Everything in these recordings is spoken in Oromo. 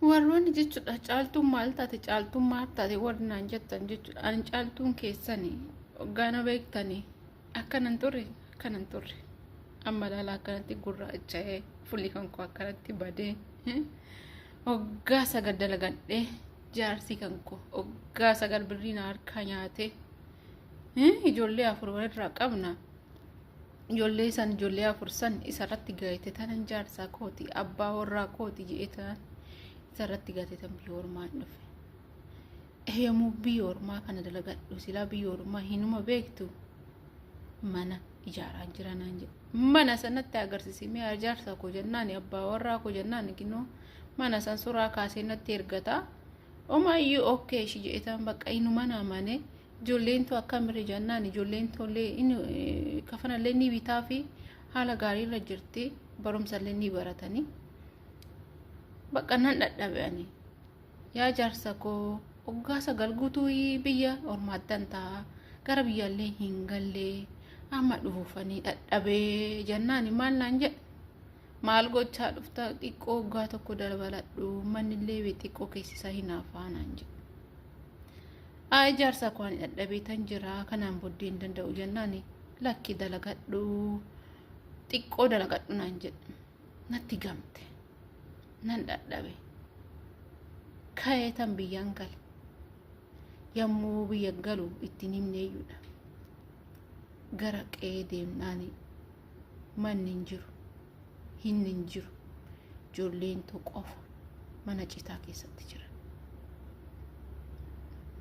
warroonni jechuudha caaltuun maal taate warnaan jettan jechuudha ani caaltuun keessanii hoggaana beektanii akkanan turre amma laalaa akkanatti gurraacha'ee fulli kan koo akkanatti badee hoggaa sagal dalagadhee jaarsi kan koo hoggaa sagal birriin harkaa nyaatee ijoollee afur walirraa qabna ijoollee afur san isarratti gaayete tanan jaarsaa kooti abbaa warraa kooti jedhee tanan isarratti gaayete tan biyya ormaan dhufe yommuu biyya ormaa kana dalagadhu silaa biyya ormaa hinuma beektu mana ijaaraan jiranaan jedhe mana sanatti agarsiisimee jaarsaa koo jennaan abbaa warraa koo jennaan kinoo mana san suuraa kaasee natti ergata omaayyuu okkee shi jedhee tan bakka inuma naamane ijoolleen tu akka mirre jennaan ijoolleen tollee inni kafanallee ni bitaa fi haala gaarii irra jirti barumsallee ni baratanii bakka nan dadhabani yaa jaarsa koo hoggaa sagal guutuu biyya ormaattan ta'a gara biyyaallee hin gallee amma dhuufanii dadhabee jennaan maal naan jedhe maal gochaa dhufta xiqqoo hoggaa tokko dabaladhu mannillee xiqqoo keessisaa hin afaanaan jedhe ay jaarsa koo ani dadhabee tan jira kanaan booddee hin danda'u jennaan lakki dalagadhu xiqqoo dalagadhu naan jedhe natti gamte nan dadhabe ka'ee tan biyyaan gale yommuu biyya galu ittiin himneeyyuudha gara qe'ee deemnaan manni hin jiru ijoolleen qofa mana citaa keessatti jira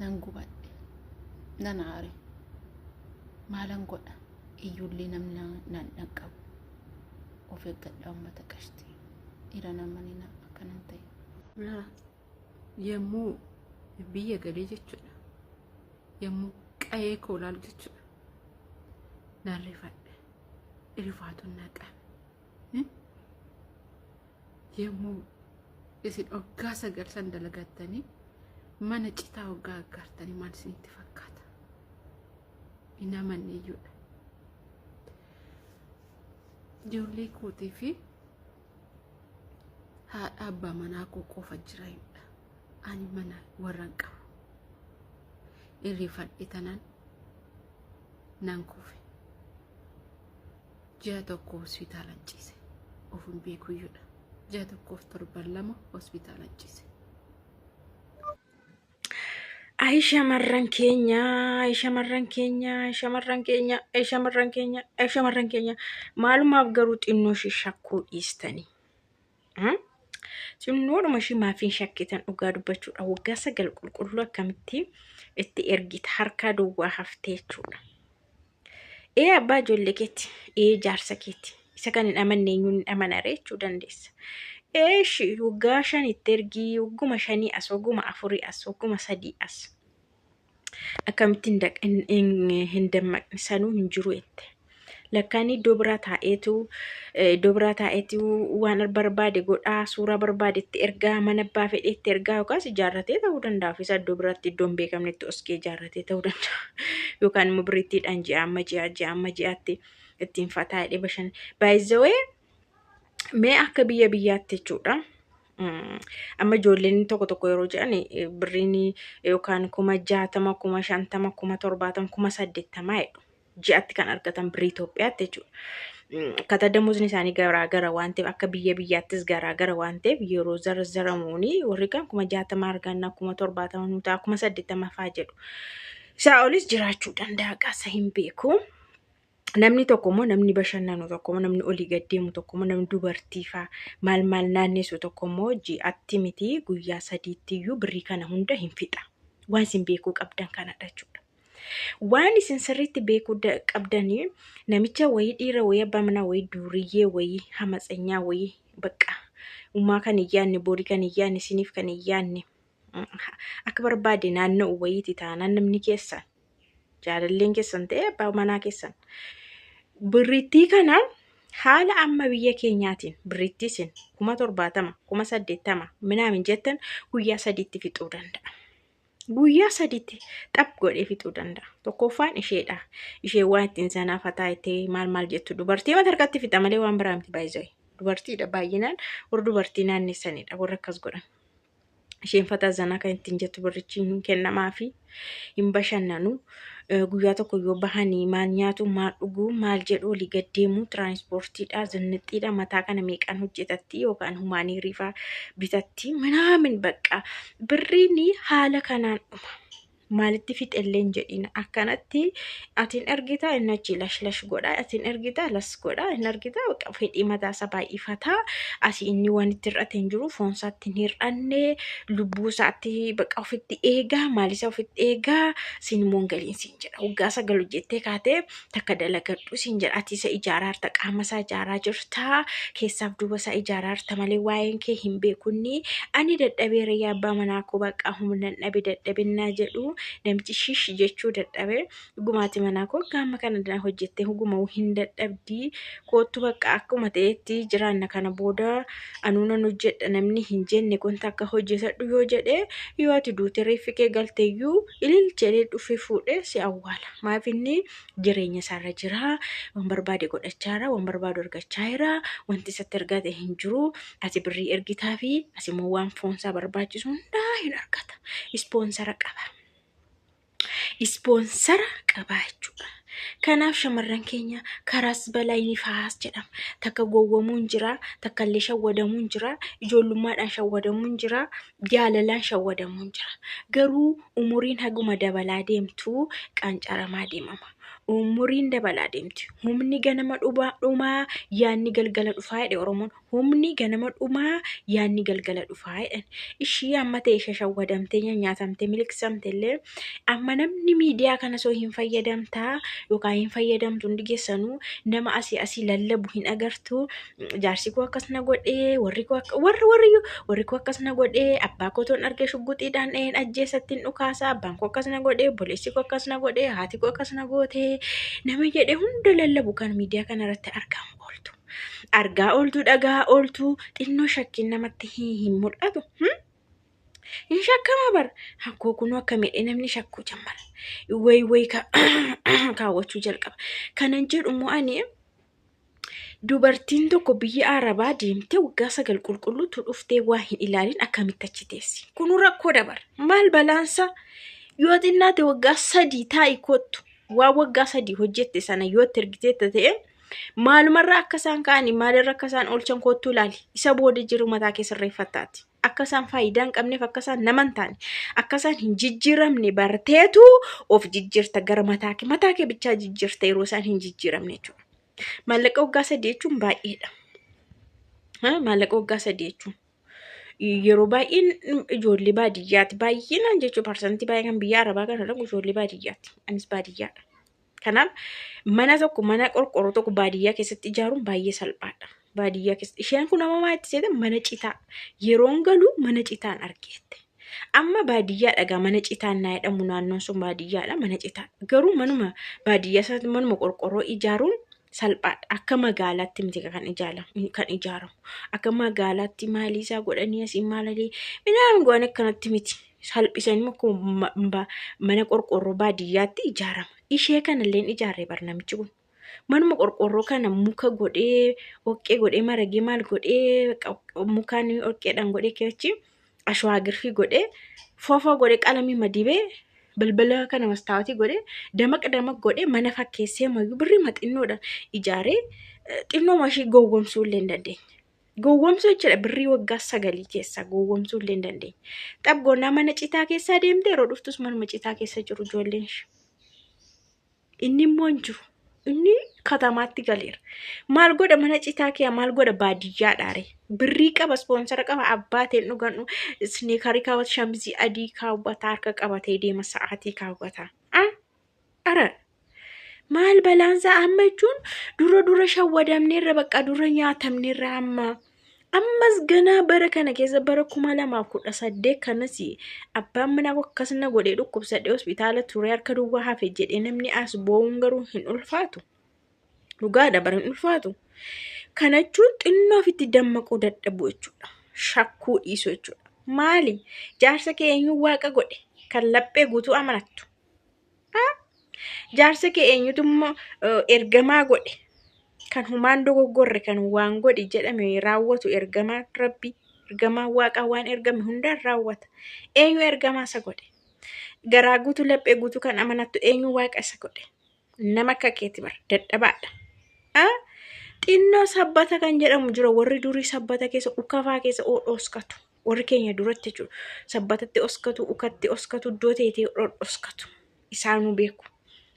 nan gubadhe nan aare maalan godha iyyullee namni nan dhaqqabu of eeggadha uummata qashtii ira namanina akkanan ta'e yommuu biyya galee jechuudha yommuu qe'ee koo laalu jechuudha nan rifadhe rifaatuun naqame yommuu isin hoggaa sagal san dalagattanii mana citaa hoggaa aggaartanii maal isinitti fakkaata ina manneeyyuudha ijoollee kootii fi haadha abbaa manaa koo qofa jiraayudha ani mana warran qabu irrifadhe tanan nan kufe ji'a tokko hospitaalan ciise ofin beekuyyuudha ji'a tokkoof torban lama hospitaalan ciise shamarran keenya maalumaaf garuu xinnoo ishee shakkuu dhiistanii xinnoodhuma ishee maafiin shakkitan dhugaa dubbachuudha waggaa sagal qulqulluu akkamitti itti ergita harkaa duwwaa haftee jechuudha abbaa ijoollee keetti jaarsa keetti isa kan hin amanne eenyuun hin amanare jechuu dandeessa waggaa 5 itti ergii wagguma 5 as wagguma 4 as wagguma 3 as akkamittiin hin dammaqne sanuu hin jiru ette lakkaani iddoo biraa taa'eetu waan barbaade godhaa suuraa barbaadetti ergaa mana abbaa fedheetti ergaa yookaas ijaarratee ta'uu danda'a ofisa iddoo biraatti iddoon beekamnetti oskee ijaarratee ta'uu danda'a yookaan immoo biriittiidhaan ji'a amma ji'aatti ittiin fataa hidhee bashan baay'izawee mee akka biyyaatti jechuudha. Amma ijoolleen tokko yeroo jedhan birriin yookaan 60,000 50,000 70,000 80,000 jedhu ji'atti kan argatan birrii Itoophiyaatti jechuudha. Kata damuusni isaanii garaagara waan ta'eef akka biyyaattis garaagara waan ta'eef yeroo zarzaramuuni warri kan 60,000 arganna 70,000 80,000 fa'aa jedhu. Isaa olis jiraachuu danda'a qaasa hin beeku. Namni tokko immoo namni bashannanu tokko immoo namni olii gaddeemu tokko immoo namni dubartii fa'aa maal naanneessu tokko immoo ji'atti miti guyyaa 3tti iyyuu birrii kana hunda hin fixa. Waan isin beekuu qabdan kanadha jechuudha. Waan isin sirriitti beekuu qabdanii namicha wayii dhiira wayii abbaa manaa wayii duuriyyee wayii hamatsanyaa wayii bakka uumaa kan hin yaadne borii kan hin yaadne isiniif kan hin yaadne akka barbaade naanna'u wayiiti taanaan namni keessan jaalalleen keessan ta'e abbaa manaa keessan. Birriittii kana haala amma biyya keenyaatiin birriittii isin 70,000 80,000 minaamin jettan guyyaa 3tti fixuu danda'a. Guyyaa 3tti xap godhee fixuu danda'a. Tokkoffaan isheedha. Ishee waan ittiin sanaa fataa itti maal jettu dubartii mata harkatti fixa malee waan biraa miti baay'isee. Dubartiidha baay'inaan warra dubartii naannessanidha warra akkas godhan. isheen fataazanaa kan ittiin jettu birrichi hin kennamaa fi hin bashannanu. Guyyaa tokko yoo bahanii maal nyaatu maal dhuguu maal jedhu olii gaddeemu tiraanspoortiidha zinnixxiidha mataa kana meeqaan hojjetatti yookaan humaanii riifaa bitatti manaamin bakka birriin haala kanaan dhuma. Maalitti fixelleen jedhin akkanatti atiin argita inni achi lash godha atiin argita las godha inni argita fedhii mataa isaa baay'ifataa asii inni waan itti hir'ate hin jiru foon isaatti hin hir'anne lubbuu isaatti baqa ofitti eegaa maalisa ofitti eegaa sinimoon galiin siin jedha waggaa 9 hojjettee kaatee takka dalagadhu siin jedha ati isa ijaaraa harta qaama isaa ijaaraa jirta keessaaf duuba isaa ijaaraa harta malee waa'een kee hin beekunni ani dadhabeera yaa abbaa manaa koo baqa humna dhabe dadhabinaa jedhu namichi shish jechuu dadhabe gumaati manaa koo gaama kana dana hojjettee huguma hin dadhabdii kootu bakka akkuma ta'etti jiraanna kana booda anuunan hojjedha namni hin jenne kun takka hojjetadhu yoo jedhe yoo ati duute reeffi kee galteeyyuu ilil jedhee dhufe fuudhee si awwaala maaf inni jireenya isaarra jira waan barbaade godhachaara waan barbaadu argachaara wanti isatti argate hin jiru ati birrii ergitaa fi asimoo waan foonsaa barbaachisu hundaa hin argata ispoonsara qaba. Ispoonsara qabaa jechuudha. Kanaaf shamarran keenya karaas balaa inni faas jedhama. Takka gowwamuun jira, takka illee shawwadamuun jira, ijoollummaadhaan shawwadamuun jira, jaalalaan shawwadamuun jira. Garuu umuriin haguma dabalaa deemtu qancaramaa deemama. Umuriin dabalaa deemti. Humni ganama dhumaa yaanni galgala dhufaa jedhe Oromoon. Humni ganama dhumaa yaanni galgala dhufaa jedhan. Ishii amma ta'e shawwadamtee nyaatamtee miliqsamte illee amma namni miidiyaa kana soo hin fayyadamtaa yookaan hin fayyadamtu hundi keessanuu nama asii lallabu hin agartu. Jaarsi koo akkas na godhee warri koo akkas na godhee abbaa koo toon argee shugguxiidhaan dhaheen ajjeesattiin dhukaasa abbaan koo akkas na godhee obboleessi koo akkas na godhee haati koo akkas na gootee nama jedhee hunda lallabu kan miidiyaa kana irratti argamu ooltu. Argaa ooltu dhagaa ooltu xinnoo shakkiin namatti hin mul'atu. Hin shakkama bar hankoo kunoo akka miidhee namni shakkuu jammara. Way kaawwachuu jalqaba. Kanan jedhu immoo ani dubartiin tokko biyya Arabaa deemtee waggaa 9 qulqulluutu dhuftee waa hin ilaalin akkamitti achi teessi. Kun rakkoo dabar. Maal balaansa yoo xinnaate waggaa 3 taa'i kottu. Waa waggaa 3 hojjette sana yoo ergitee ta'e maalumarraa akka isaan ka'anii maalirra akka isaan oolchan kottu ilaali. Isa booda jiru mataa keessa sirreeffataati. Akka isaan faayidaa hin qabneef akka isaan nama hin taane akka isaan hin jijjiiramne barteetu of jijjiirta gara mataa kee bichaa jijjiirta yeroo isaan hin jijjiiramne jechuudha. Maallaqa waggaa 3 jechuun baay'eedha. Maallaqa waggaa 3 jechuun yeroo baay'een ijoollee baadiyyaati. Baay'inaan jechuun parsantii baay'ee kan biyya Arabaa kana dhagu ijoollee baadiyyaati. Anis baadiyyaadha. Kanaaf mana tokko mana qorqorroo tokko baadiyyaa keessatti ijaaruun baay'ee salphaadha. Baadiyyaa keessatti isheen kun amma maatti seeta mana citaa yeroon galu mana citaan argeette. Amma baadiyyaa dhagaa mana citaan naa jedhamu naannoon sun baadiyyaadha mana citaa. Garuu manuma baadiyyaa isaatti manuma qorqorroo ijaaruun salphaadha. Akka magaalaatti miti kan ijaaramu. Akka magaalaatti maalii isaa godhanii asii maalalee midhaan goon akkanatti miti. Salphisanii mana qorqorroo baadiyyaatti ijaarama. Ishee kanallee ijaarree bar namichi kun. Manuma qorqorroo kana muka godhee oqqee godhee maragee maal godhee mukaan oqqeedhaan godhee keechi ashwaa girfii godhee foofaa godhee qalamii madibee balbala kana mastaawatii godhee damaq godhee mana fakkeessee mayyuu birrii maxinnoodha ijaaree xinnoo mashii gowwomsuu illee hin dandeenye. Gowwomsuu jechuudha birrii waggaa 9 keessa gowwomsuu illee hin dandeenye. Xabgoonnaa mana citaa keessaa deemtee yeroo dhuftus manuma citaa keessa jiru ijoolleen ishee. Inni immoo hin jiru. Inni katamaatti galeera. Maal godha mana citaa kee maal godha baadiyyaadhaare. Birrii qaba ispoonsara qaba abbaateen dhugan sneekarii kaawwata shamizii adii kaawwata harka qabatee deema sa'aatii kaawwata. Ara maal balaansa amma jechuun dura shawwadamneerra bakka dura nyaatamneerra ammas ganaa bara kana keessa bara 2018 kanas abbaan mana akkasna godhee dhukkubsadhee hospitaala ture harka duwwaa hafe jedhee namni as bo'uun garuu hin ulfaatu. Dhugaadha bara hin ulfaatu. Kana jechuun xinnoo ofitti dammaquu dadhabu jechuudha. Shakkuu dhiisuu jechuudha. Maali? Jaarsa kee eenyu waaqa godhe kan laphee guutuu amanattu. Jaarsa kee eenyutu ergamaa godhe kan humaan dogoggorre kan waan godhi jedhame raawwatu ergamaa Rabbi Ergamaan Waaqaa waan ergame hundaan raawwata. Eenyu ergamaa isa godhe? Garaa guutuu laphee guutuu kan amanattu eenyu Waaqa isa godhe? Nama akka keeti bara dadhabaadha. Xinnoo sabbata kan jedhamu jira warri durii sabbata keessa ukafaa keessa oskatu. Warri keenya duratti jechuudha. Sabbatatti oskatu, ukatti oskatu, iddoo teetee oskatu. Isaanuu beeku.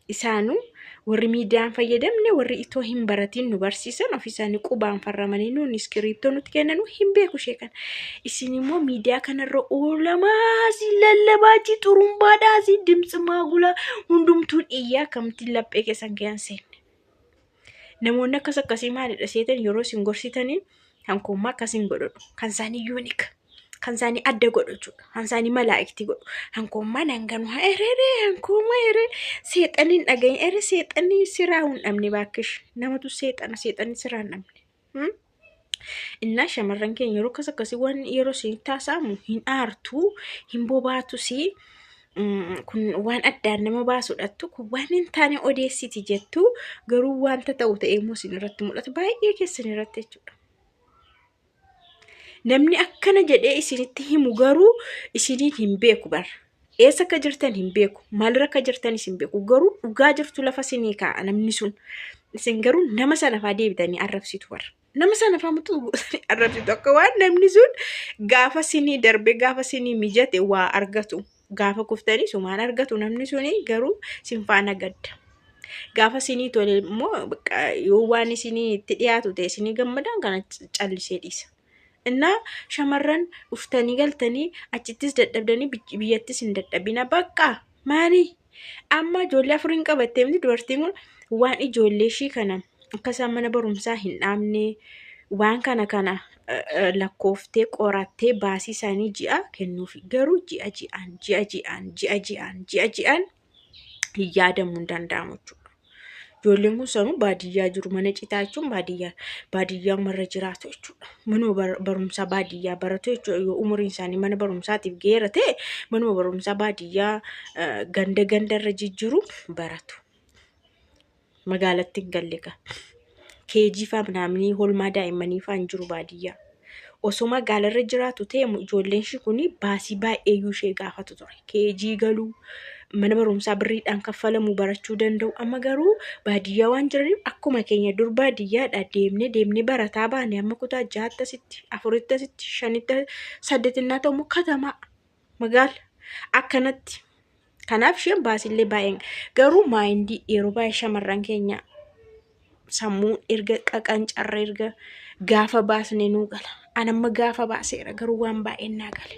Isaanuu warri miidiyaan fayyadamne warri itoo hin baratiin nu barsiisan ofii isaanii qubaan farramanii nuun iskiriiptoo nutti kennan hin beeku ishee kana. Isin immoo miidiyaa kanarra oolamaa si lallabaachi xurumbaadhaa si dimtsi maagulaa hundumtuun iyyaa kamtiin laphee keessan keeyyan seenne. Namoonni akkas akkasii maalidha seetan yeroo isin gorsitanii hankoommaa akkasiin godhadhu. Kan isaanii yuunika. Kan isaanii adda godhu jechuudha. Kan isaanii malaa'iktii godhu. Hankoommaan hanganu hankoommaa seexaniin dhagayin seexanii siraa hin dhabne baakkish. Namatu seexanii siraa hin dhabne. Innaa shamarran keenya yeroo akkas akkasii waan yeroo isin taasisamu hin aartuu, hin bobaatusii. Kun waan addaan nama baasudhattu kun waan hin taane odeessiti jettu garuu wanta ta'u ta'ee immoo isin irratti mul'atu baay'ee keessan irratti jechuudha. Namni akkana jedhee isinitti himu garuu isiniin hin beeku bara. Eessa akka jirtan hin beeku. Maalirra akka jirtan isin beeku. Garuu dhugaa jirtu lafa isinii kaa'a namni sun. Isin garuu nama sana faa deebitanii arrabsitu bara. Nama sana faa mutu arrabsitu akka waan namni sun gaafa isinii darbe gaafa isinii mijate waa argatu. Gaafa kuftanii sumaan argatu namni suni garuu isin faana gadda. Gaafa isinii tole immoo yoo waan isinii itti dhiyaatu ta'e isinii gammadaan kana callisee dhiisa. Innaa shamarran uftanii galtanii achittis dadhabdanii biyyattis hin dadhabina bakka maali? Amma ijoollee afuriin qabattee miti dubartiin kun waan ijoollee ishii kana akkasaan mana barumsaa hin dhaabne waan kana lakkooftee qorattee baasii isaanii ji'a kennuufi garuu ji'a ji'aan hin yaadamuu hin danda'amu jechuudha. Ijoolleen kun sanuu baadiyyaa jiru mana citaa jechuun baadiyyaa marra jiraatu jechuudha. Manuma barumsaa baadiyyaa baratu jechuudha. Yoo umuriin isaanii mana barumsaatiif geera ta'e manuma barumsaa baadiyyaa gandarra jijjiiru baratu. Magaalatti hin galle keejii fa'aa naamni holmaa daa'immanii fa'aa hin jiru baadiyyaa. Osoo magaalarra jiraatu ta'e ijoolleen ishii kun baasii baay'eeyyuu ishee gaafatu ture. Keejii galuu mana barumsaa birriidhaan kaffalamuu barachuu danda'u. Amma garuu baadiyyaa waan jiraniif akkuma keenya dur baadiyyaadha deemnee barataa baane amma kutaa 6tti 4tti 5tti 8tti ta'u katamaa magaala akkanatti. Kanaaf isheen baasillee baay'een garuu maayindii yeroo baay'ee shamarran keenya sammuu erga qaqancarra erga gaafa baasne nuu gala. Anamma gaafa baaseera garuu waan baay'een naa gale.